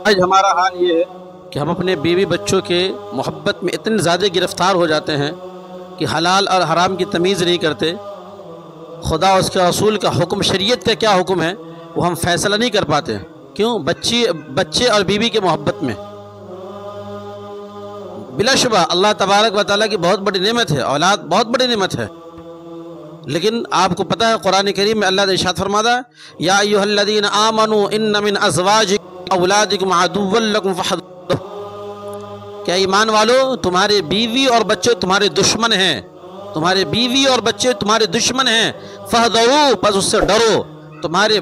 آج ہمارا حال یہ ہے کہ ہم اپنے بیوی بچوں کے محبت میں اتنے زیادہ گرفتار ہو جاتے ہیں کہ حلال اور حرام کی تمیز نہیں کرتے. خدا اس کے رسول کا حکم، شریعت کا کیا حکم ہے وہ ہم فیصلہ نہیں کر پاتے. کیوں؟ بچے اور بیوی کے محبت میں. بلا شبہ اللہ تبارک و تعالیٰ کی بہت بڑی نعمت ہے، اولاد بہت بڑی نعمت ہے. لیکن آپ کو پتہ ہے قرآن کریم میں اللہ نے ارشاد فرمایا ہے یا ایھا الذین آمنوا ان من ازواجکم اولادکم عدوا لکم فاحذروہ. کیا ایمان والو، تمہارے بیوی اور بچے تمہارے دشمن ہیں. تمہارے بیوی اور بچے تمہارے دشمن ہیں. فاحذروہ، پس اس سے ڈرو. تمہارے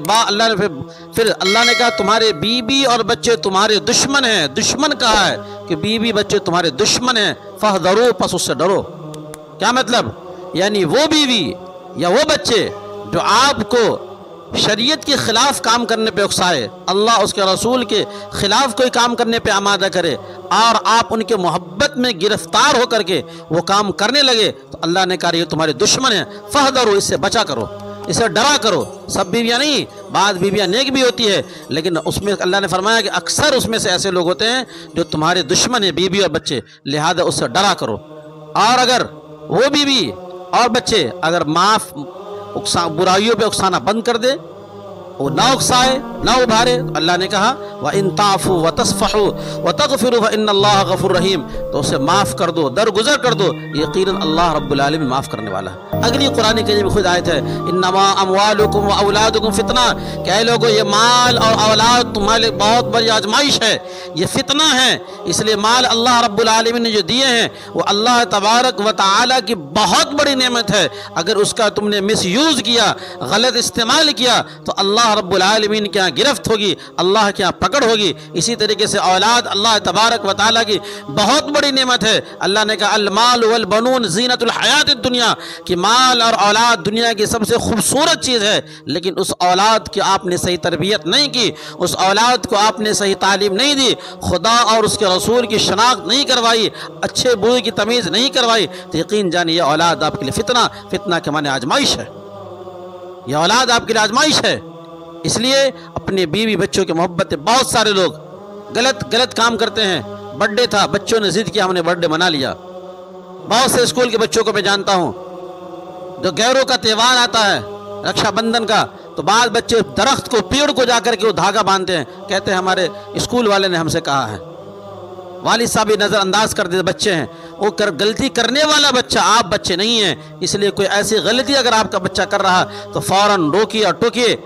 پھر اللہ نے کہا تمہارے بیوی اور بچے تمہارے دشمن ہیں. دشمن کہا ہے کہ بیوی بچے تمہارے دشمن ہیں. فاحذروہ، پس اس سے ڈرو. کیا مطلب؟ یعنی وہ بیوی یا وہ بچے جو آپ کو شریعت کے خلاف کام کرنے پہ اکسائے، اللہ اس کے رسول کے خلاف کوئی کام کرنے پہ آمادہ کرے اور آپ ان کے محبت میں گرفتار ہو کر کے وہ کام کرنے لگے، تو اللہ نے کہا یہ تمہارے دشمن ہیں. فاحذروا، اس سے بچا کرو، اسے ڈرا کرو. سب بیویاں نہیں، بعض بیویاں نیک بھی ہوتی ہے، لیکن اس میں اللہ نے فرمایا کہ اکثر اس میں سے ایسے لوگ ہوتے ہیں جو تمہارے دشمن ہیں، بیوی اور بچے. لہذا اس سے ڈرا کرو. اور اگر وہ بیوی اور بچے اگر برائیوں پہ اکسانا بند کر دے، وہ نہ اکسائے نہ ابھارے، اللہ نے کہا وَإِن تَعْفُوا وَتَصْفَحُوا وَتَغْفِرُوا فَإِنَّ اللَّهَ غَفُورٌ رَحِيمٌ، تو اسے معاف کر دو، درگزر کر دو، یقیناً اللہ رب العالمین معاف کرنے والا ہے. اگلی قرآن کریم میں خود آیت ہے انما اموالکم واولادکم فتنہ، کہ اے لوگو یہ مال اور اولاد تمہارے بہت بڑی آزمائش ہے، یہ فتنہ ہے. اس لیے مال اللہ رب العالمین نے جو دیے ہیں وہ اللہ تبارک و تعالیٰ کی بہت بڑی نعمت ہے. اگر اس کا تم نے مس یوز کیا، غلط استعمال کیا، تو اللہ رب العالمین کے یہاں گرفت ہوگی، اللہ کے یہاں پکڑ ہوگی. اسی طریقے سے اولاد اللہ تبارک و تعالیٰ کی بہت بڑی نعمت ہے. اللہ نے کہا المال والبنون زینت الحیات الدنیا، کہ مال اور اولاد دنیا کی سب سے خوبصورت چیز ہے. لیکن اس اولاد کی آپ نے صحیح تربیت نہیں کی، اس اولاد کو آپ نے صحیح تعلیم نہیں دی، خدا اور اس کے رسول کی شناخت نہیں کروائی، اچھے برے کی تمیز نہیں کروائی، تو یقین جانیے یہ اولاد آپ کے لیے فتنہ کے معنی آزمائش ہے. یہ اولاد آپ کے لیے آزمائش ہے. اس لیے اپنے بیوی بچوں کے محبت میں بہت سارے لوگ غلط کام کرتے ہیں. برتھ ڈے تھا، بچوں نے ضد کیا، ہم نے برتھ ڈے منا لیا. بہت سے اسکول کے بچوں کو میں جانتا ہوں، جو گیروں کا تہوار آتا ہے رکشا بندھن کا، تو بعض بچے درخت کو، پیڑ کو جا کر کے وہ دھاگا باندھتے ہیں، کہتے ہیں ہمارے اسکول والے نے ہم سے کہا ہے. والد صاحب نظر انداز کر دیتے بچے ہیں. وہ غلطی کرنے والا بچہ، آپ بچے نہیں ہیں. اس لیے کوئی ایسی غلطی اگر آپ کا بچہ کر رہا تو فوراً روکیے اور ٹوکیے.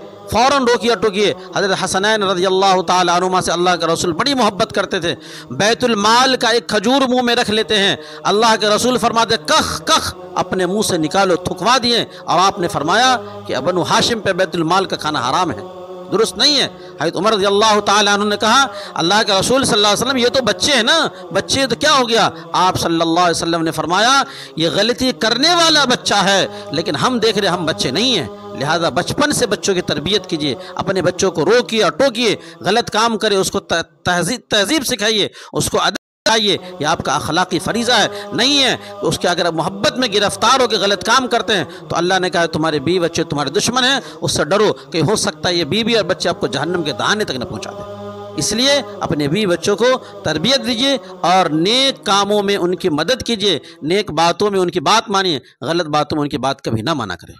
حضرت حسنین رضی اللہ تعالیٰ عنہما سے اللہ کے رسول بڑی محبت کرتے تھے. بیت المال کا ایک کھجور منہ میں رکھ لیتے ہیں، اللہ کے رسول فرماتے کخ اپنے منہ سے نکالو، تھکوا دیے. اور آپ نے فرمایا کہ بنو ہاشم پہ بیت المال کا کھانا حرام ہے، درست نہیں ہے. حضرت عمر رضی اللہ تعالیٰ عنہ نے کہا اللہ کے رسول صلی اللہ علیہ وسلم یہ تو بچے ہیں نا، بچے تو کیا ہو گیا؟ آپ صلی اللہ علیہ وسلم نے فرمایا یہ غلطی کرنے والا بچہ ہے، لیکن ہم دیکھ رہے ہم بچے نہیں ہیں. لہذا بچپن سے بچوں کی تربیت کیجیے، اپنے بچوں کو روکیے اور ٹوکیے. غلط کام کرے اس کو تہذیب سکھائیے، اس کو ادب سکھائیے. یہ آپ کا اخلاقی فریضہ ہے. نہیں ہے تو اس کے اگر محبت میں گرفتار ہو کے غلط کام کرتے ہیں تو اللہ نے کہا تمہارے بیوی بچے تمہارے دشمن ہیں، اس سے ڈرو کہ ہو سکتا ہے یہ بیوی اور بچے آپ کو جہنم کے دہانے تک نہ پہنچا دیں. اس لیے اپنے بیوی بچوں کو تربیت دیجیے اور نیک کاموں میں ان کی مدد کیجیے، نیک باتوں میں ان کی بات مانیے، غلط باتوں میں ان کی بات کبھی نہ مانا کریں.